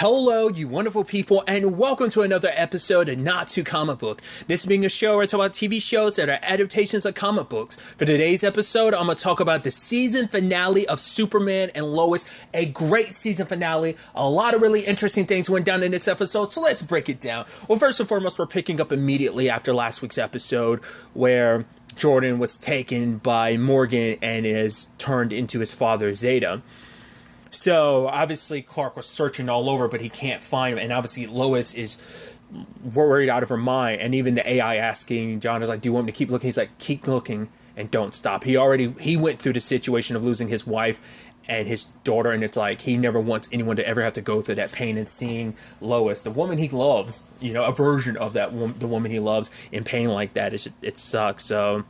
Hello, you wonderful people, and welcome to another episode of Not Too Comic Book. This being a show where I talk about TV shows that are adaptations of comic books. For today's episode, I'm going to talk about the season finale of Superman and Lois. A great season finale. A lot of really interesting things went down in this episode, so let's break it down. Well, first and foremost, we're picking up immediately after last week's episode where Jordan was taken by Morgan and is turned into his father, Zeta. So, obviously, Clark was searching all over, but he can't find him. And obviously, Lois is worried out of her mind. And even the AI asking John is like, do you want me to keep looking? He's like, keep looking and don't stop. He went through the situation of losing his wife and his daughter. And it's like, he never wants anyone to ever have to go through that pain. And seeing Lois, the woman he loves, a version of that the woman he loves in pain like that, it sucks. So,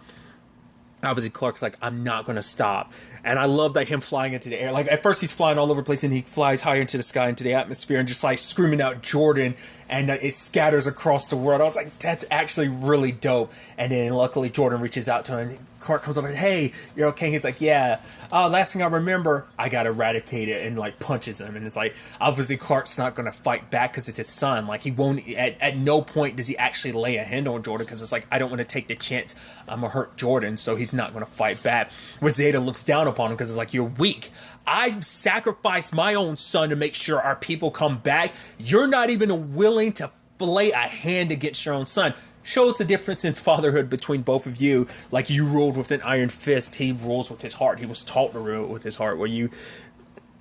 obviously, Clark's like, I'm not going to stop. And I love that him flying into the air. Like, at first he's flying all over the place and he flies higher into the sky, into the atmosphere, and just like screaming out Jordan, and it scatters across the world. I was like, that's actually really dope. And then luckily Jordan reaches out to him. Clark comes over and, hey, you're okay? He's like, yeah. Last thing I remember, I got eradicated, and like punches him. And it's like, obviously Clark's not going to fight back because it's his son. Like, he won't, at no point does he actually lay a hand on Jordan, because it's like, I don't want to take the chance I'm going to hurt Jordan. So he's not going to fight back. When Zeta looks down upon him because it's like, you're weak. I sacrificed my own son to make sure our people come back. You're not even willing to lay a hand against your own son. Shows the difference in fatherhood between both of you. Like, you ruled with an iron fist. He rules with his heart. He was taught to rule with his heart, where you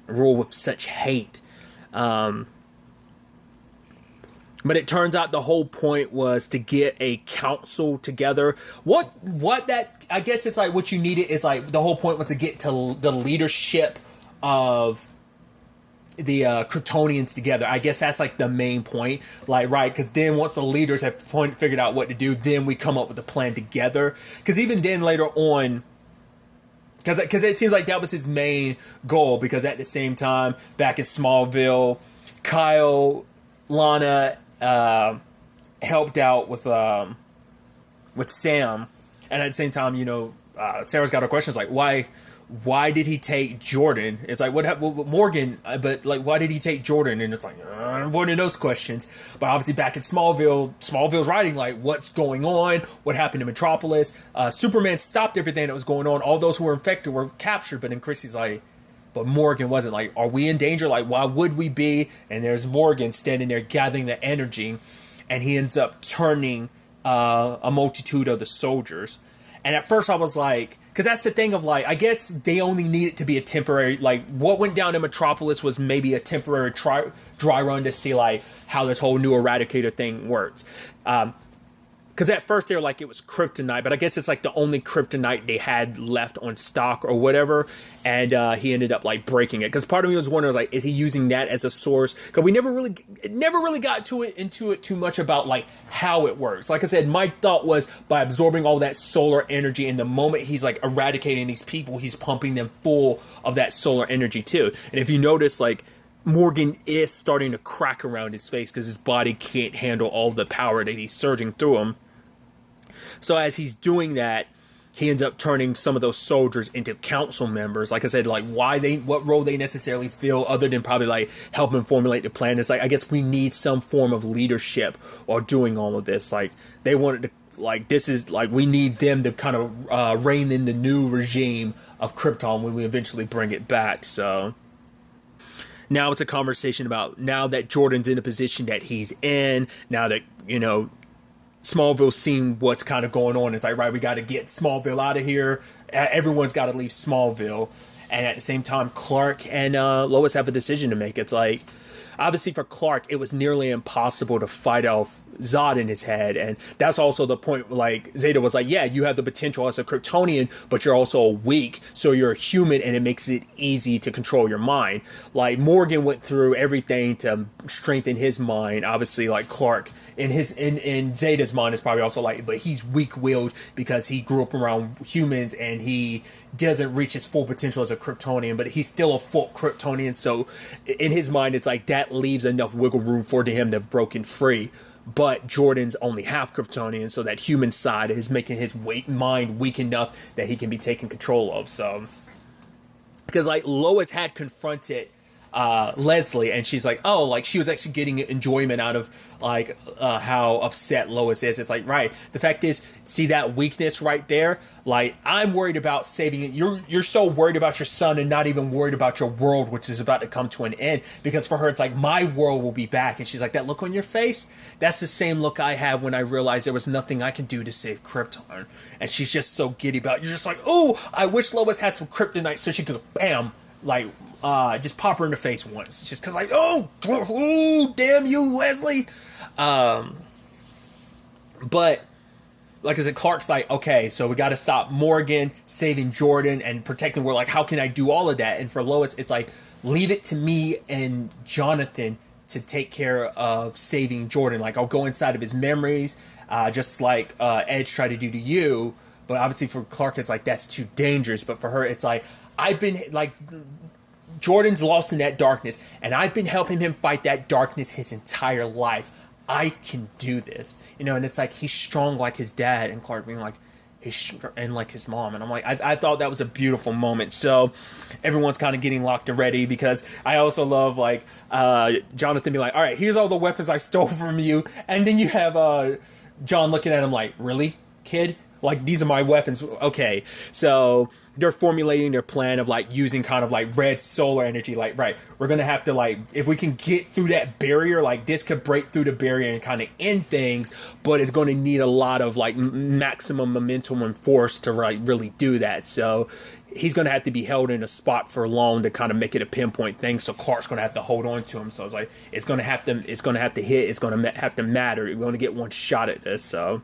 rule with such hate. But it turns out the whole point was to get a council together. I guess it's like what you needed is like, the whole point was to get to the leadership of the Kryptonians together. I guess that's like the main point. Like, right, because then once the leaders have figured out what to do, then we come up with a plan together. Because even then later on, because it seems like that was his main goal, because at the same time, back in Smallville, Kyle, Lana, helped out with Sam, and at the same time, Sarah's got her questions like, why did he take Jordan? It's like, what happened with Morgan? But like, why did he take Jordan? And it's like, one of those questions. But obviously, back in Smallville's writing, like, what's going on? What happened to Metropolis? Superman stopped everything that was going on. All those who were infected were captured. But then Chrissy's like, but Morgan wasn't. Like, are we in danger? Like, why would we be? And there's Morgan standing there gathering the energy, and he ends up turning a multitude of the soldiers. And at first I was like, because that's the thing of like, I guess they only need it to be a temporary, like, what went down in Metropolis was maybe a temporary dry run to see like how this whole new Eradicator thing works. Because at first they were like it was kryptonite, but I guess it's like the only kryptonite they had left on stock or whatever. And he ended up like breaking it. Because part of me was wondering, like, is he using that as a source? Because we never really got into it too much about like how it works. Like I said, my thought was by absorbing all that solar energy, and the moment he's like eradicating these people, he's pumping them full of that solar energy too. And if you notice, like, Morgan is starting to crack around his face because his body can't handle all the power that he's surging through him. So as he's doing that, he ends up turning some of those soldiers into council members. Like I said, like what role they necessarily feel other than probably like helping formulate the plan. It's like, I guess we need some form of leadership or doing all of this. Like, they wanted to, like, this is like, we need them to kind of rein in the new regime of Krypton when we eventually bring it back. So now it's a conversation about, now that Jordan's in a position that he's in, now that, Smallville's seeing what's kind of going on. It's like, right, we got to get Smallville out of here. Everyone's got to leave Smallville. And at the same time, Clark and Lois have a decision to make. It's like, obviously for Clark, it was nearly impossible to fight off Zod in his head. And that's also the point, like, Zeta was like, yeah, you have the potential as a Kryptonian, but you're also weak, so you're a human, and it makes it easy to control your mind. Like, Morgan went through everything to strengthen his mind. Obviously, like, Clark in Zeta's mind is probably also like, but he's weak-willed because he grew up around humans and he doesn't reach his full potential as a Kryptonian, but he's still a full Kryptonian. So in his mind, it's like that leaves enough wiggle room for him to have broken free. But Jordan's only half Kryptonian, so that human side is making his mind weak enough that he can be taken control of. So, because like Lois had confronted Leslie, and she's like, oh, like she was actually getting enjoyment out of like how upset Lois is. It's like, right, the fact is, see that weakness right there, like I'm worried about saving it. You're so worried about your son and not even worried about your world, which is about to come to an end, because for her it's like, my world will be back. And she's like, that look on your face, that's the same look I had when I realized there was nothing I could do to save Krypton. And she's just so giddy about it. You're just like, oh, I wish Lois had some kryptonite so she could bam, like just pop her in the face once, just because like, oh, damn you, Leslie. But like I said, Clark's like, okay, so we got to stop Morgan, saving Jordan, and protecting. We're like, how can I do all of that? And for Lois, it's like, leave it to me and Jonathan to take care of saving Jordan. Like, I'll go inside of his memories, just like Edge tried to do to you. But obviously for Clark, it's like, that's too dangerous. But for her, it's like, I've been like, Jordan's lost in that darkness, and I've been helping him fight that darkness his entire life. I can do this, you know. And it's like, he's strong like his dad, and Clark being like, and like his mom. And I'm like, I thought that was a beautiful moment. So everyone's kind of getting locked and ready, because I also love like Jonathan being like, all right, here's all the weapons I stole from you. And then you have John looking at him like, really, kid? Like, these are my weapons. Okay. So they're formulating their plan of like using kind of like red solar energy. Like, right, we're going to have to like, if we can get through that barrier, like this could break through the barrier and kind of end things, but it's going to need a lot of like maximum momentum and force to like really do that. So he's going to have to be held in a spot for long to kind of make it a pinpoint thing. So Clark's going to have to hold on to him. So it's like, it's going to have to hit. It's going to have to matter. We're going to get one shot at this. So.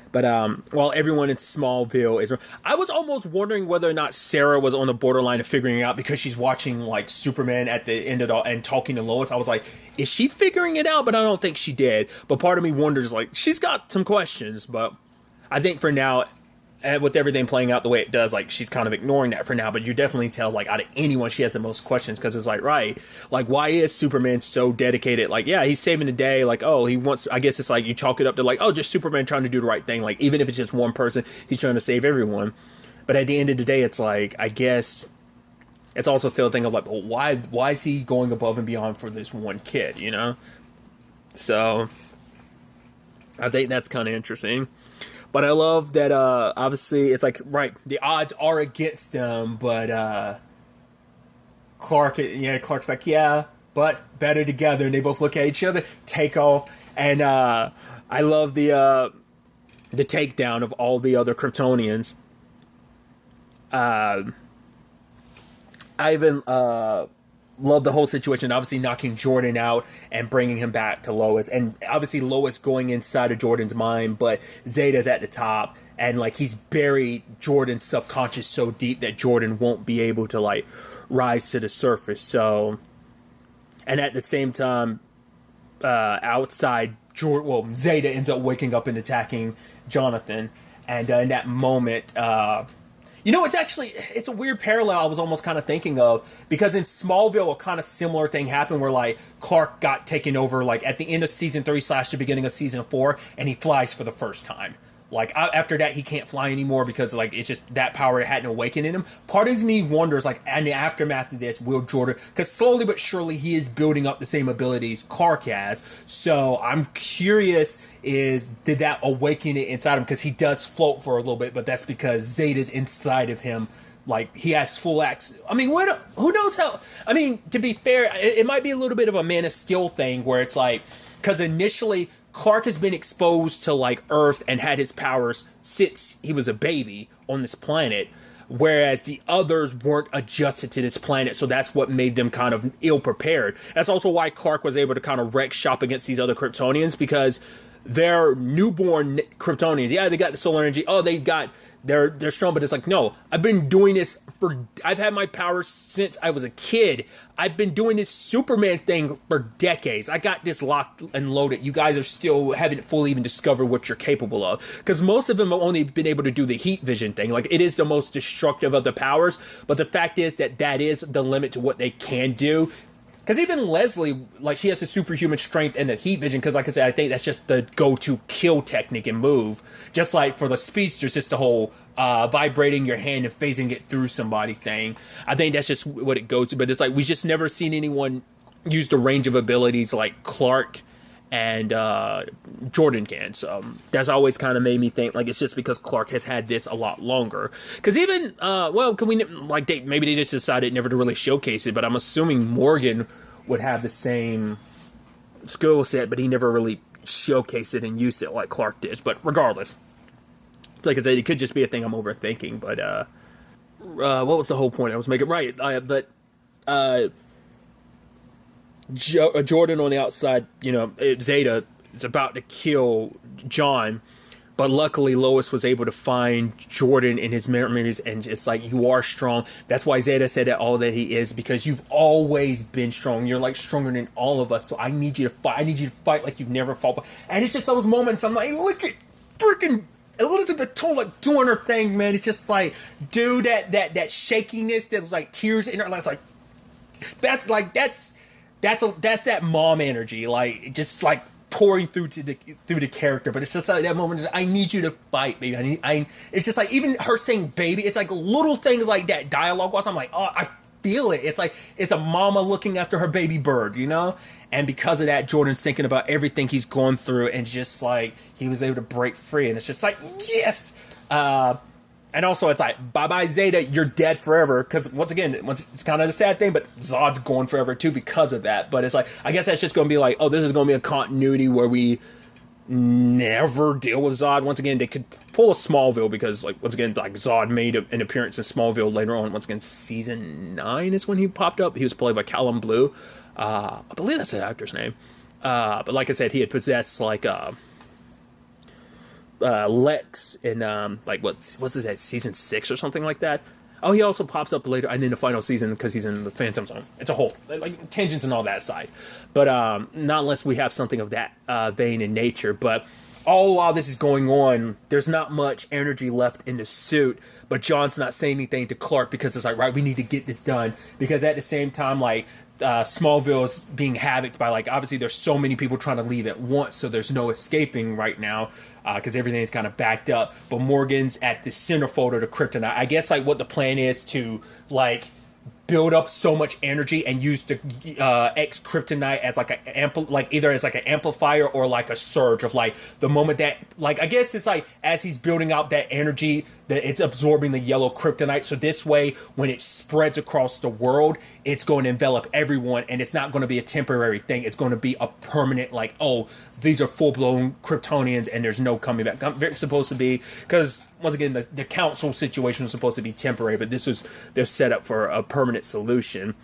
But while everyone in Smallville is, I was almost wondering whether or not Sarah was on the borderline of figuring it out, because she's watching like Superman at the end of it all and talking to Lois. I was like, is she figuring it out? But I don't think she did. But part of me wonders, like, she's got some questions. But I think for now, with everything playing out the way it does, like, she's kind of ignoring that for now. But you definitely tell, like, out of anyone, she has the most questions, because it's like, right, like, why is Superman so dedicated? Like, yeah, he's saving the day. Like, oh, he wants, I guess it's like, you chalk it up to like, oh, just Superman trying to do the right thing. Like, even if it's just one person, he's trying to save everyone. But at the end of the day, it's like, I guess it's also still a thing of like, well, why is he going above and beyond for this one kid, you know? So I think that's kind of interesting. But I love that, obviously, it's like, right, the odds are against them, but Clark's like, yeah, but better together. And they both look at each other, take off. And I love the takedown of all the other Kryptonians. I even love the whole situation, obviously knocking Jordan out and bringing him back to Lois, and obviously Lois going inside of Jordan's mind, but Zeta's at the top, and like he's buried Jordan's subconscious so deep that Jordan won't be able to like rise to the surface. So, and at the same time, outside Zeta ends up waking up and attacking Jonathan, and in that moment, you know, it's a weird parallel I was almost kind of thinking of, because in Smallville, a kind of similar thing happened where, like, Clark got taken over, like, at the end of season 3 / the beginning of season 4, and he flies for the first time. Like, after that, he can't fly anymore because, like, it's just that power hadn't awakened in him. Part of me wonders, like, in the aftermath of this, will Jordan... Because slowly but surely, he is building up the same abilities Clark has. So, I'm curious, did that awaken it inside him? Because he does float for a little bit, but that's because Zeta's inside of him. Like, he has full access. I mean, who knows how... I mean, to be fair, it might be a little bit of a Man of Steel thing, where it's like... Because initially... Clark has been exposed to like Earth and had his powers since he was a baby on this planet, whereas the others weren't adjusted to this planet, so that's what made them kind of ill prepared. That's also why Clark was able to kind of wreck shop against these other Kryptonians, because they're newborn Kryptonians. Yeah, they got the solar energy. Oh, they're strong, but it's like, no, I've had my powers since I was a kid. I've been doing this Superman thing for decades. I got this locked and loaded. You guys haven't fully even discovered what you're capable of. Because most of them have only been able to do the heat vision thing. Like, it is the most destructive of the powers, but the fact is that is the limit to what they can do. Because even Leslie, like, she has the superhuman strength and the heat vision, because, like I said, I think that's just the go-to kill technique and move. Just like for the speedsters, it's the whole vibrating your hand and phasing it through somebody thing. I think that's just what it goes to. But it's like we just never seen anyone use the range of abilities like Clark and Jordan can. So that's always kind of made me think like it's just because Clark has had this a lot longer. Because even can we like maybe they just decided never to really showcase it, but I'm assuming Morgan would have the same skill set, but he never really showcased it and used it like Clark did. But regardless, like I said, it could just be a thing I'm overthinking. But what was the whole point I was making? Right, but Jordan on the outside, Zeta is about to kill John, but luckily Lois was able to find Jordan in his memories, and it's like, you are strong. That's why Zeta said that all that he is, because you've always been strong. You're like stronger than all of us, so I need you to fight. I need you to fight like you've never fought. And it's just those moments I'm like, look at freaking Elizabeth Toll like doing her thing, man. It's just like, dude, that shakiness that was like tears in her eyes, like that's that mom energy, like just like pouring through the character. But it's just like that moment, I need you to fight, baby. It's just like even her saying baby, it's like little things like that dialogue wise, I'm like, oh, I feel it. It's like it's a mama looking after her baby bird, and because of that, Jordan's thinking about everything he's going through, and just like he was able to break free, and it's just like, yes. And also, it's like, bye-bye, Zeta, you're dead forever. Because, once again, it's kind of a sad thing, but Zod's going forever, too, because of that. But it's like, I guess that's just going to be like, oh, this is going to be a continuity where we never deal with Zod. Once again, they could pull a Smallville, because, like, once again, like, Zod made an appearance in Smallville later on. Once again, season 9 is when he popped up. He was played by Callum Blue. I believe that's the actor's name. But like I said, he had possessed, like, Lex in what's it, that season 6 or something like that. Oh, he also pops up later and in the final season because he's in the Phantom Zone. It's a whole like tangents and all that side, but not unless we have something of that vein in nature. But all while this is going on, there's not much energy left in the suit. But John's not saying anything to Clark because it's like, right, we need to get this done, because at the same time, like, Smallville is being havocked by, like, obviously there's so many people trying to leave at once, so there's no escaping right now because everything's kind of backed up. But Morgan's at the centerfold of the kryptonite. I guess like what the plan is to like build up so much energy and use the X kryptonite as like either as like an amplifier or like a surge of like the moment that, like, I guess it's like as he's building out that energy that it's absorbing the yellow kryptonite, so this way when it spreads across the world it's going to envelop everyone, and it's not going to be a temporary thing. It's going to be a permanent, like, oh, these are full-blown Kryptonians and there's no coming back. It's supposed to be, because once again the council situation was supposed to be temporary, but this was their setup for a permanent solution.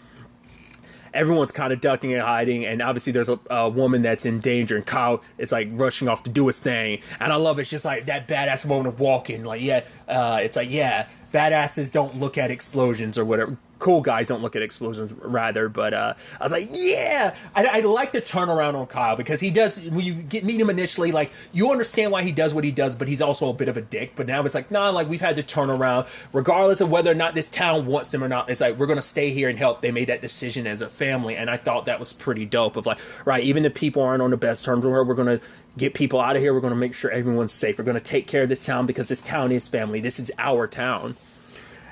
Everyone's kind of ducking and hiding, and obviously there's a woman that's in danger, and Kyle is like rushing off to do his thing, and I love it. It's just like that badass moment of walking, like, it's like, yeah, badasses don't look at explosions or whatever. Cool guys don't look at explosions, rather. But I was like, yeah, I like the turnaround on Kyle, because he does, when you meet him initially, like, you understand why he does what he does, but he's also a bit of a dick. But now it's like, nah, like, we've had to turn around, regardless of whether or not this town wants them or not. It's like, we're gonna stay here and help. They made that decision as a family, and I thought that was pretty dope. Of like, right, even if people aren't on the best terms with her, we're gonna get people out of here. We're gonna make sure everyone's safe. We're gonna take care of this town, because this town is family. This is our town.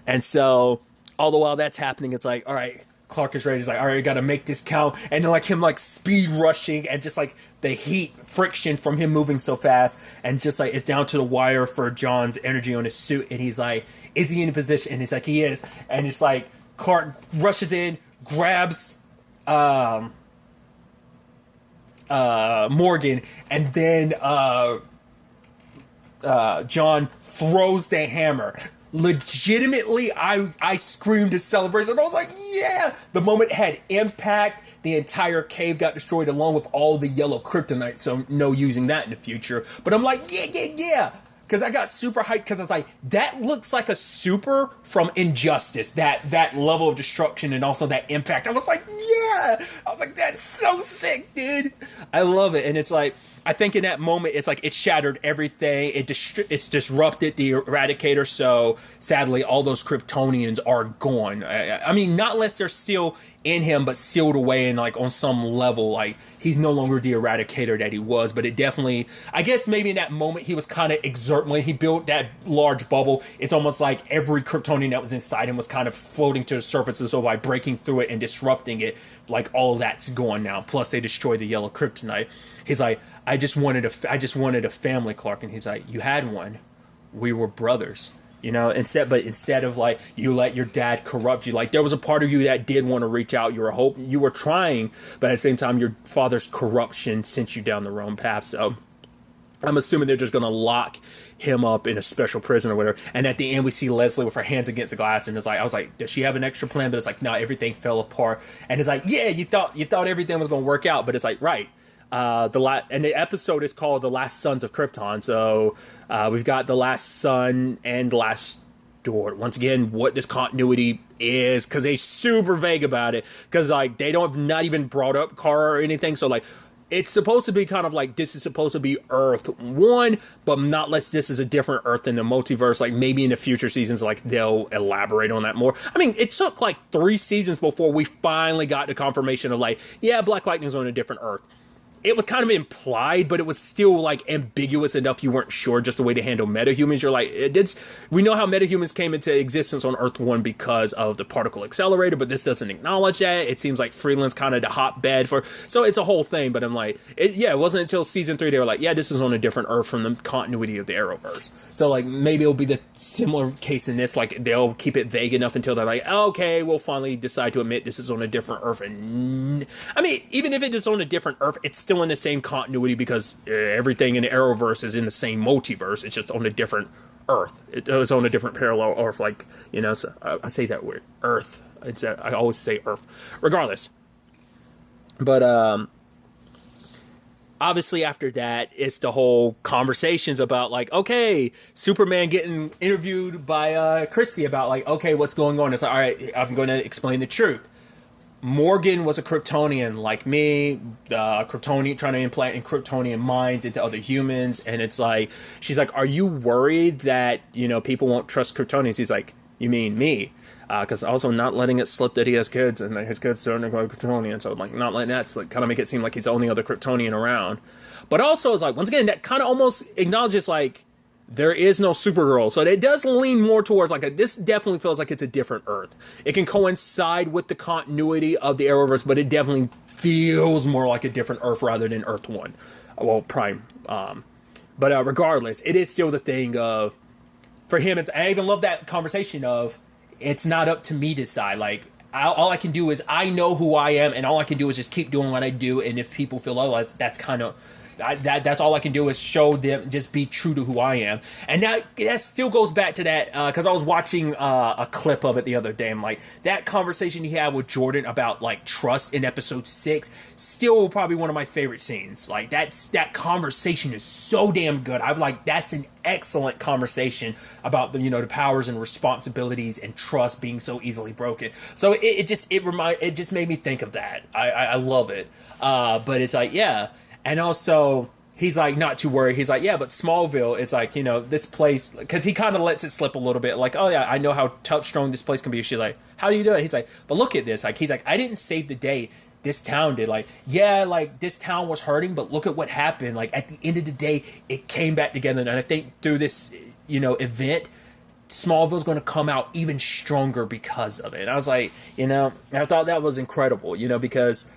And so all the while that's happening, it's like, all right, Clark is ready. He's like, all right, I gotta make this count. And then like him like speed rushing, and just like the heat friction from him moving so fast, and just like it's down to the wire for John's energy on his suit. And he's like, is he in a position? And he's like, he is. And it's like Clark rushes in, grabs Morgan, and then John throws the hammer. Legitimately, I screamed a celebration. I was like, yeah! The moment had impact. The entire cave got destroyed along with all the yellow kryptonite, so no using that in the future. But I'm like, yeah! Because I got super hyped, because I was like, that looks like a super from Injustice. That level of destruction and also that impact. I was like, yeah! I was like, that's so sick, dude! I love it. And it's like, I think in that moment, it's like it shattered everything. It's disrupted the Eradicator. So sadly, all those Kryptonians are gone. I mean, not unless they're still in him, but sealed away, and like on some level, like he's no longer the eradicator that he was. But it definitely, I guess maybe in that moment he was kind of when he built that large bubble. It's almost like every Kryptonian that was inside him was kind of floating to the surface, and so by breaking through it and disrupting it, like all of that's gone now. Plus they destroyed the yellow kryptonite. He's like, I just wanted a family, Clark. And he's like, you had one. We were brothers. You know, instead of like you let your dad corrupt you, like there was a part of you that did want to reach out. You were trying, but at the same time, your father's corruption sent you down the wrong path. So I'm assuming they're just going to lock him up in a special prison or whatever. And at the end, we see Leslie with her hands against the glass, and it's like, I was like, does she have an extra plan? But it's like, no, everything fell apart. And it's like, yeah, you thought everything was going to work out, but it's like, right. And the episode is called The Last Sons of Krypton. So we've got the last son and the last daughter. Once again, what this continuity is, because they're super vague about it, because like they don't not even brought up Kara or anything. So like it's supposed to be kind of like this is supposed to be Earth 1, but not unless this is a different Earth in the multiverse. Like maybe in the future seasons, like they'll elaborate on that more. I mean, it took like 3 seasons before we finally got the confirmation of like, yeah, Black Lightning's on a different Earth. It was kind of implied, but it was still like ambiguous enough you weren't sure just the way to handle metahumans. You're like, we know how metahumans came into existence on Earth 1 because of the particle accelerator, but this doesn't acknowledge that. It seems like Freeland's kind of the hotbed for, so it's a whole thing, but I'm like, it wasn't until season 3 they were like, yeah, this is on a different Earth from the continuity of the Arrowverse. So like maybe it'll be the similar case in this, like they'll keep it vague enough until they're like, okay, we'll finally decide to admit this is on a different Earth. And I mean, even if it is on a different Earth, it's still in the same continuity because everything in the Arrowverse is in the same multiverse. It's just on a different Earth. It's on a different parallel Earth. Like, you know, so I say that word, Earth. I always say Earth. Regardless. But obviously after that, it's the whole conversations about like, okay, Superman getting interviewed by Christie about like, okay, what's going on? It's like, all right, I'm going to explain the truth. Morgan was a Kryptonian like me, Kryptonian trying to implant in Kryptonian minds into other humans, and it's like she's like, "Are you worried that people won't trust Kryptonians?" He's like, "You mean me?" Because also not letting it slip that he has kids and that his kids don't go Kryptonian, so like not letting that kind of make it seem like he's the only other Kryptonian around. But also it's like once again that kind of almost acknowledges like there is no Supergirl. So it does lean more towards like this definitely feels like it's a different Earth. It can coincide with the continuity of the Arrowverse, but it definitely feels more like a different Earth rather than Earth 1. Well, Prime. But regardless, it is still the thing of, for him, I even love that conversation of, it's not up to me to decide. Like, all I can do is, I know who I am, and all I can do is just keep doing what I do, and if people feel otherwise, that's kind of... That's all I can do is show them, just be true to who I am. And that still goes back to that, because I was watching a clip of it the other day. I'm like, that conversation he had with Jordan about like trust in episode 6, still probably one of my favorite scenes. Like that conversation is so damn good. I'm like, that's an excellent conversation about the powers and responsibilities and trust being so easily broken. So it just made me think of that. I love it. But it's like, yeah. And also, he's like, not too worried. He's like, yeah, but Smallville, it's like, this place, because he kind of lets it slip a little bit. Like, oh yeah, I know how tough, strong this place can be. She's like, how do you do it? He's like, but look at this. Like, he's like, I didn't save the day. This town did. Like, yeah, like this town was hurting, but look at what happened. Like, at the end of the day, it came back together. And I think through this, event, Smallville's going to come out even stronger because of it. And I was like, I thought that was incredible, because...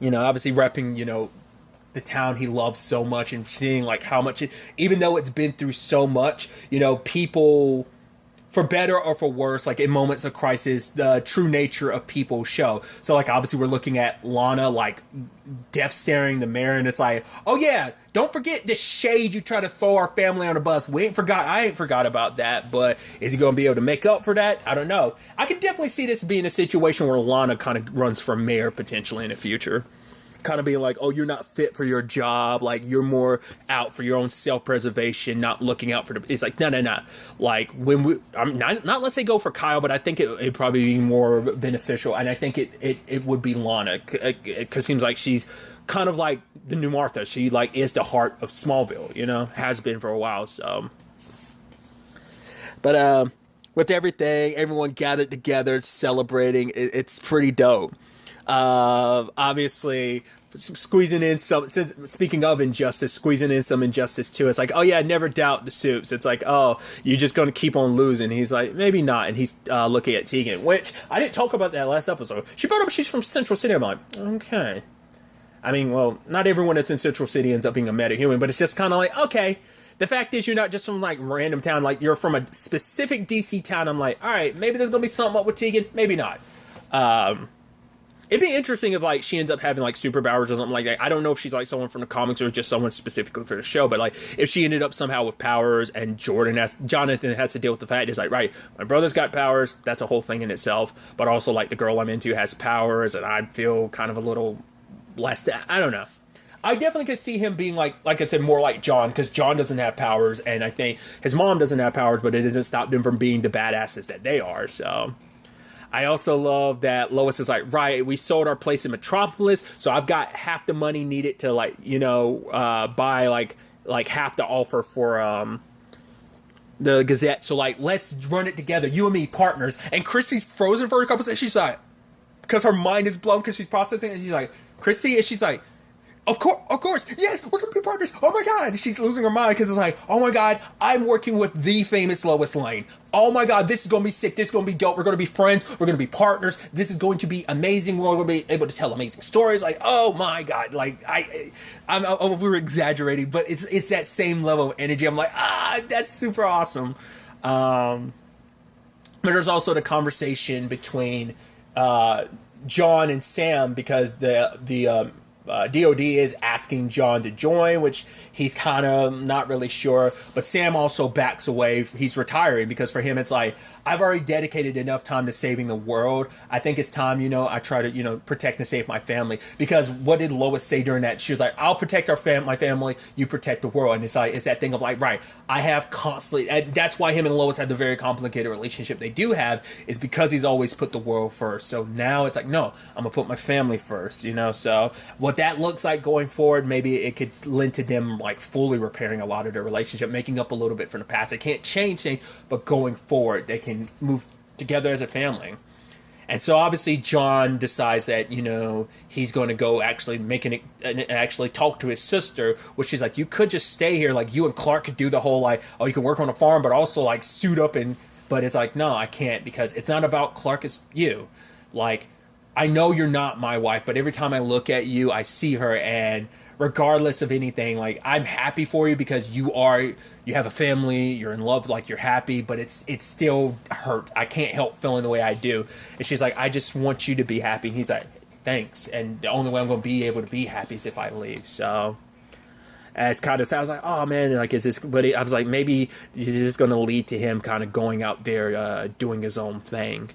obviously repping, the town he loves so much and seeing like how much, even though it's been through so much, people, for better or for worse, like in moments of crisis, the true nature of people show. So like obviously we're looking at Lana like death staring the mayor, and it's like, oh yeah, don't forget the shade you try to throw our family on a bus. I ain't forgot about that. But is he going to be able to make up for that? I don't know. I could definitely see this being a situation where Lana kind of runs for mayor potentially in the future. Kind of being like, oh, you're not fit for your job. Like, you're more out for your own self-preservation, not looking out for the... It's like, no. Like, when not unless they go for Kyle, but I think it'd probably be more beneficial. And I think it would be Lana. Because it seems like she's kind of like the new Martha. She, like, is the heart of Smallville, has been for a while, so... But, with everything, everyone gathered together, celebrating. It's pretty dope. Obviously, squeezing in some. Speaking of injustice, squeezing in some injustice too. It's like, oh yeah, never doubt the Supes. It's like, oh, you're just gonna keep on losing. He's like, maybe not. And he's looking at Tegan, which I didn't talk about that last episode. She brought up she's from Central City. I'm like, okay. I mean, well, not everyone that's in Central City ends up being a metahuman, but it's just kind of like, okay. The fact is, you're not just from like random town, like you're from a specific DC town. I'm like, all right, maybe there's gonna be something up with Tegan, maybe not. It'd be interesting if like she ends up having like superpowers or something like that. I don't know if she's like someone from the comics or just someone specifically for the show, but like if she ended up somehow with powers and Jonathan has to deal with the fact is like, right, my brother's got powers, that's a whole thing in itself, but also like the girl I'm into has powers, and I feel kind of a little less. I don't know. I definitely could see him being like I said, more like John, because John doesn't have powers, and I think his mom doesn't have powers, but it doesn't stop them from being the badasses that they are. So I also love that Lois is like, right, we sold our place in Metropolis, so I've got half the money needed to like, buy like half the offer for the Gazette. So like, let's run it together, you and me, partners. And Chrissy's frozen for a couple seconds. She's like, because her mind is blown because she's processing, and she's like, Chrissy, and she's like, Of course, yes, we're gonna be partners. Oh my god, she's losing her mind because it's like, oh my god, I'm working with the famous Lois Lane. Oh my god, this is gonna be sick. This is gonna be dope. We're gonna be friends. We're gonna be partners. This is going to be amazing. We're gonna be able to tell amazing stories. Like, oh my god, like we're exaggerating, but it's that same level of energy. I'm like, that's super awesome. But there's also the conversation between John and Sam, because the DOD is asking John to join, which he's kind of not really sure. But Sam also backs away. He's retiring because for him, it's like, I've already dedicated enough time to saving the world. I think it's time, I try to, protect and save my family. Because what did Lois say during that? She was like, I'll protect my family, you protect the world. And it's like, it's that thing of like, right, I have constantly, and that's why him and Lois had the very complicated relationship they do have, is because he's always put the world first. So now it's like, no, I'm gonna put my family first, so what that looks like going forward, maybe it could lend to them like fully repairing a lot of their relationship, making up a little bit from the past. They can't change things, but going forward, they can move together as a family. And so obviously John decides that, he's going to go actually actually talk to his sister, which she's like, you could just stay here. Like, you and Clark could do the whole, like, oh, you can work on a farm, but also like suit up but it's like, no, I can't, because it's not about Clark, it's you. Like, I know you're not my wife, but every time I look at you, I see her, and regardless of anything, like, I'm happy for you because you have a family, you're in love, like, you're happy, but it still hurts. I can't help feeling the way I do. And she's like, I just want you to be happy. And he's like, thanks. And the only way I'm going to be able to be happy is if I leave. So it's kind of, I was like, oh man, like, is this, but I was like, maybe this is going to lead to him kind of going out there, doing his own thing.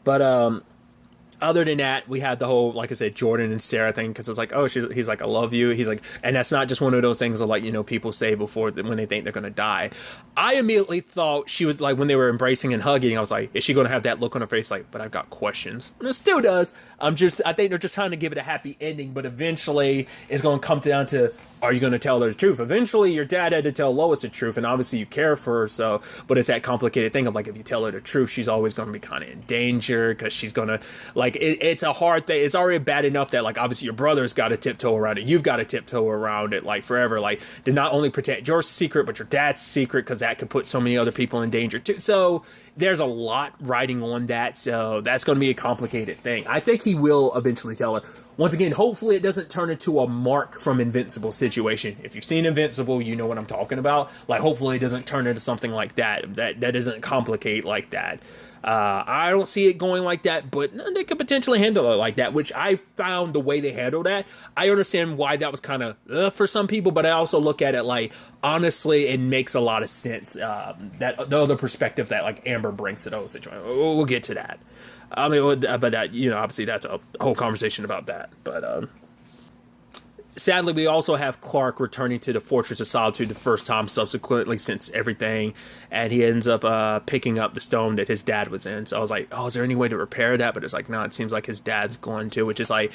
But other than that, we had the whole, like I said, Jordan and Sarah thing, because it's like, oh, he's like, I love you. He's like, and that's not just one of those things of like, people say before when they think they're going to die. I immediately thought she was like, when they were embracing and hugging, I was like, is she going to have that look on her face? Like, but I've got questions. And it still does. I think they're just trying to give it a happy ending, but eventually it's going to come down to, are you going to tell her the truth? Eventually, your dad had to tell Lois the truth, and obviously you care for her, so, but it's that complicated thing of, like, if you tell her the truth, she's always going to be kind of in danger, because she's going to, like, it's a hard thing. It's already bad enough that, like, obviously your brother's got to tiptoe around it. You've got to tiptoe around it, like, forever, like, to not only protect your secret, but your dad's secret, because that could put so many other people in danger, too. So there's a lot riding on that, so that's going to be a complicated thing. I think he will eventually tell her. Once again, hopefully it doesn't turn into a Mark from Invincible situation. If you've seen Invincible, you know what I'm talking about. Like, hopefully it doesn't turn into something like that. That doesn't complicate like that. I don't see it going like that, but they could potentially handle it like that, which I found the way they handled that. I understand why that was kind of for some people, but I also look at it like, honestly, it makes a lot of sense. That the other perspective that, like, Amber brings to those situations. We'll get to that. I mean, but that, obviously that's a whole conversation about that. But sadly, we also have Clark returning to the Fortress of Solitude the first time subsequently since everything, and he ends up picking up the stone that his dad was in. So I was like, oh, is there any way to repair that? But it's like, no, it seems like his dad's going to, which is like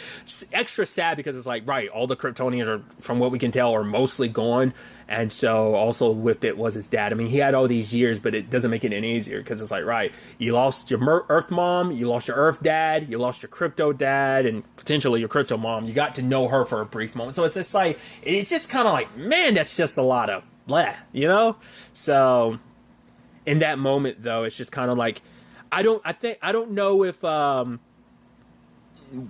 extra sad, because it's like, right, all the Kryptonians are, from what we can tell, are mostly gone, And so also with it was his dad. I mean, he had all these years, but it doesn't make it any easier because it's like, right, you lost your Earth mom, you lost your Earth dad, you lost your crypto dad, and potentially your crypto mom. You got to know her for a brief moment. So it's just like, it's just kind of like, man, that's just a lot of blah, you know? So in that moment, though, it's just kind of like, I don't know if,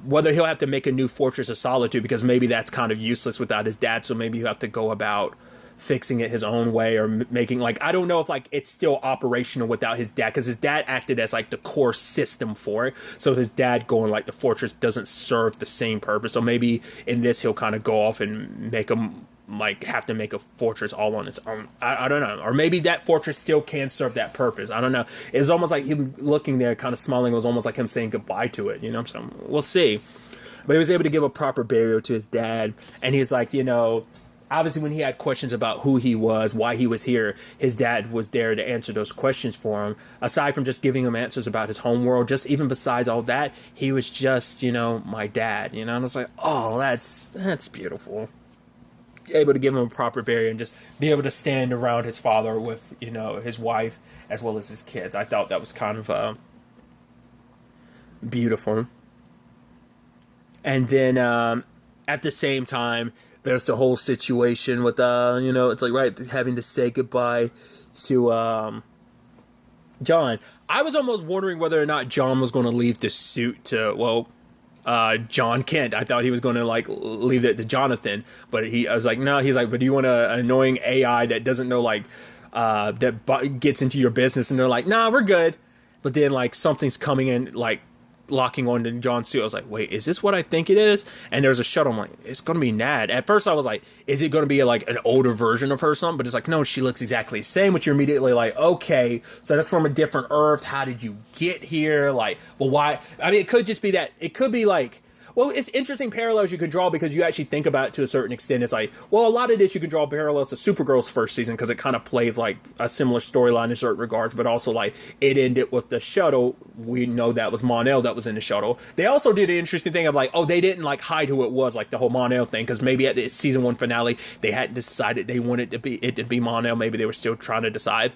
whether he'll have to make a new Fortress of Solitude, because maybe that's kind of useless without his dad. So maybe he'll have to go about fixing it his own way, or making, like, I don't know if like it's still operational without his dad, because his dad acted as like the core system for it. So his dad going like the fortress doesn't serve the same purpose. So maybe in this he'll kind of go off and make him like have to make a fortress all on its own. I don't know. Or maybe that fortress still can serve that purpose. I don't know. It was almost like him looking there kind of smiling. It was almost like him saying goodbye to it, you know? So we'll see. But he was able to give a proper burial to his dad. And he's like, you know, obviously when he had questions about who he was, why he was here, his dad was there to answer those questions for him. Aside from just giving him answers about his home world, just even besides all that, he was just, you know, my dad, you know? And I was like, oh, that's beautiful. Able to give him a proper burial and just be able to stand around his father with, you know, his wife as well as his kids. I thought that was kind of beautiful. And then at the same time, there's the whole situation with, you know, it's like, right, having to say goodbye to John. I was almost wondering whether or not John was going to leave the suit to, well, John Kent. I thought he was going to like leave it to Jonathan, but I was like, no, he's like, but do you want an annoying AI that doesn't know, like, that gets into your business? And they're like, nah, we're good. But then like something's coming in, like locking on to John's suit. I was like, wait, is this what I think it is? And there's a shuttle. I'm like, it's going to be Nad. At first I was like, is it going to be like an older version of her or something? But it's like, no, she looks exactly the same, which you're immediately like, okay, so that's from a different Earth. How did you get here? Like, well, why? I mean, it could just be that. It could be like, well, it's interesting parallels you could draw because you actually think about it to a certain extent. It's like, well, a lot of this you could draw parallels to Supergirl's first season because it kind of plays like a similar storyline in certain regards, but also like it ended with the shuttle. We know that was Mon-El that was in the shuttle. They also did an interesting thing of like, oh, they didn't like hide who it was, like the whole Mon-El thing, because maybe at the season 1 finale they hadn't decided they wanted it to be Mon-El. Maybe they were still trying to decide.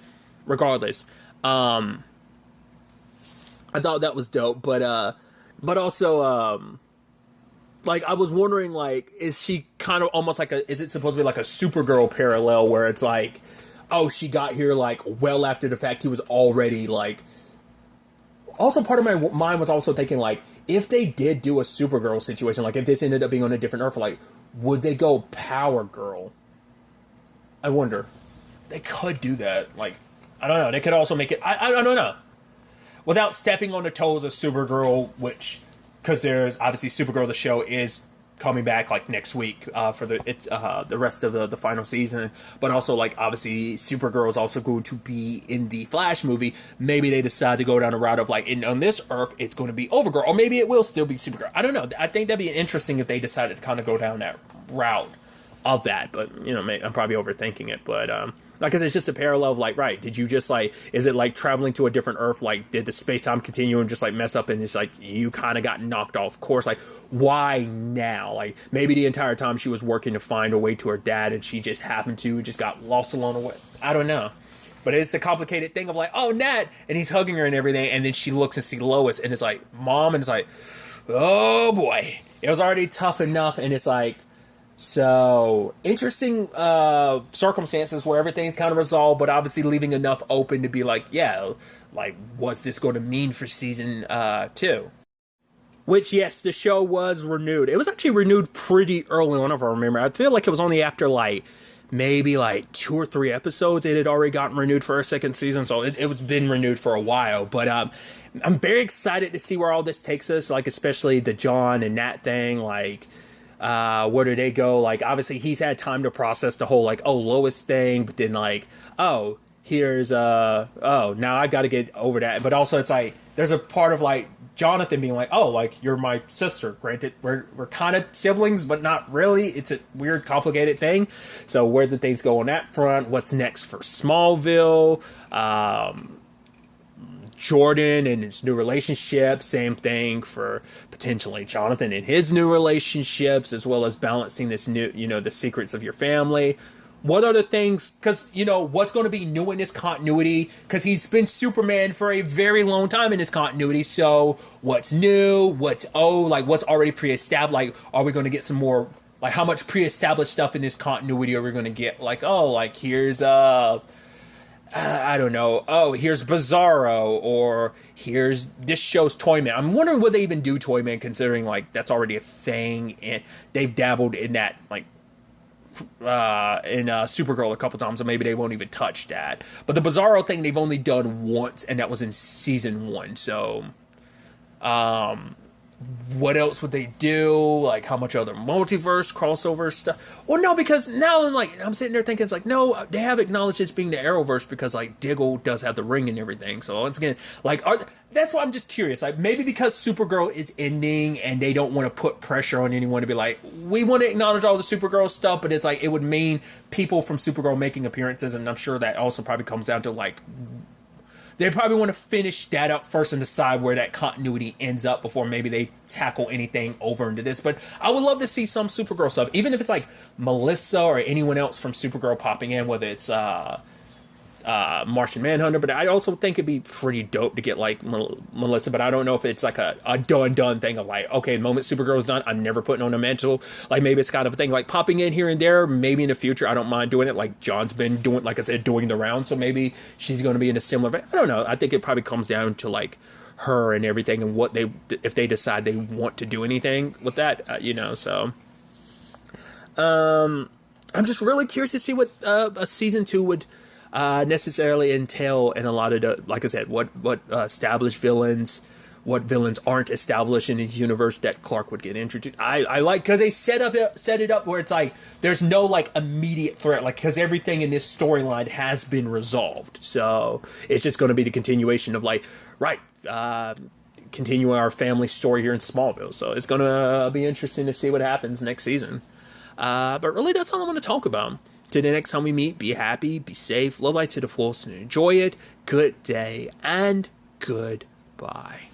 Regardless, I thought that was dope, but also like, I was wondering, like, is she kind of almost like is it supposed to be like a Supergirl parallel where it's like, oh, she got here, like, well after the fact he was already, like... Also, part of my mind was also thinking, like, if they did do a Supergirl situation, like, if this ended up being on a different Earth, like, would they go Power Girl? I wonder. They could do that. Like, I don't know. They could also make it... I don't know. Without stepping on the toes of Supergirl, which... Because there's obviously Supergirl, the show is coming back like next week for the rest of the final season, but also like obviously Supergirl is also going to be in the Flash movie. Maybe they decide to go down a route of like on this Earth it's going to be Overgirl, or maybe it will still be Supergirl. I don't know. I think that'd be interesting if they decided to kind of go down that route of that, but you know, I'm probably overthinking it, but like, cause it's just a parallel of like, right, did you just like, is it like traveling to a different Earth, like did the space-time continuum just like mess up and it's like you kind of got knocked off course? Like, why now? Like, maybe the entire time she was working to find a way to her dad and she just happened to just got lost along the way. I don't know, but it's a complicated thing of like, oh, Nat, and he's hugging her and everything, and then she looks and sees Lois and it's like, Mom, and it's like, oh boy, it was already tough enough, and it's like, so interesting circumstances where everything's kind of resolved, but obviously leaving enough open to be like, yeah, like what's this going to mean for season 2? Which, yes, the show was renewed. It was actually renewed pretty early on, if I remember. I feel like it was only after like maybe like 2 or 3 episodes it had already gotten renewed for a second season, so it was been renewed for a while. But I'm very excited to see where all this takes us, like especially the John and Nat thing, like where do they go? Like, obviously he's had time to process the whole like, oh, Lois thing, but then like, oh, here's oh, now I got to get over that. But also it's like there's a part of like Jonathan being like, oh, like you're my sister. Granted, we're kind of siblings, but not really. It's a weird, complicated thing. So where do things go on that front? What's next for Smallville? Jordan and his new relationship, same thing for potentially Jonathan and his new relationships, as well as balancing this new, you know, the secrets of your family. what are the things, because, you know, what's going to be new in this continuity, because he's been Superman for a very long time in this continuity, so what's new, what's old, like, what's already pre-established, like, are we going to get some more, like, how much pre-established stuff in this continuity are we going to get, like, oh, like, here's, I don't know, oh, here's Bizarro, or here's this show's Toyman. I'm wondering would they even do Toyman, considering, like, that's already a thing, and they've dabbled in that, like, in Supergirl a couple times, so maybe they won't even touch that. But the Bizarro thing they've only done once, and that was in season 1, so, what else would they do? Like, how much other multiverse crossover stuff? Well, no, because now I'm sitting there thinking, it's like, no, they have acknowledged this being the Arrowverse because, like, Diggle does have the ring and everything. So once again, like, that's why I'm just curious. Like, maybe because Supergirl is ending and they don't want to put pressure on anyone to be like, we want to acknowledge all the Supergirl stuff, but it's like, it would mean people from Supergirl making appearances, and I'm sure that also probably comes down to, like, they probably want to finish that up first and decide where that continuity ends up before maybe they tackle anything over into this. But I would love to see some Supergirl stuff, even if it's like Melissa or anyone else from Supergirl popping in, whether it's Martian Manhunter. But I also think it'd be pretty dope to get like Melissa, but I don't know if it's like a done thing of like, okay, the moment Supergirl's done, I'm never putting on a mantle. Like, maybe it's kind of a thing like popping in here and there. Maybe in the future, I don't mind doing it. Like John's been doing, like I said, doing the round. So maybe she's going to be in a similar, I don't know. I think it probably comes down to like her and everything, and what if they decide they want to do anything with that, you know, so. I'm just really curious to see what a season 2 would necessarily entail, and a lot of the, like I said, what established villains, what villains aren't established in his universe that Clark would get introduced. I like, because they set it up where it's like there's no like immediate threat, like, because everything in this storyline has been resolved, so it's just going to be the continuation of like, right, continuing our family story here in Smallville. So it's going to be interesting to see what happens next season. But really, that's all I want to talk about. Till the next time we meet, be happy, be safe, love light to the fullest, and enjoy it. Good day, and goodbye.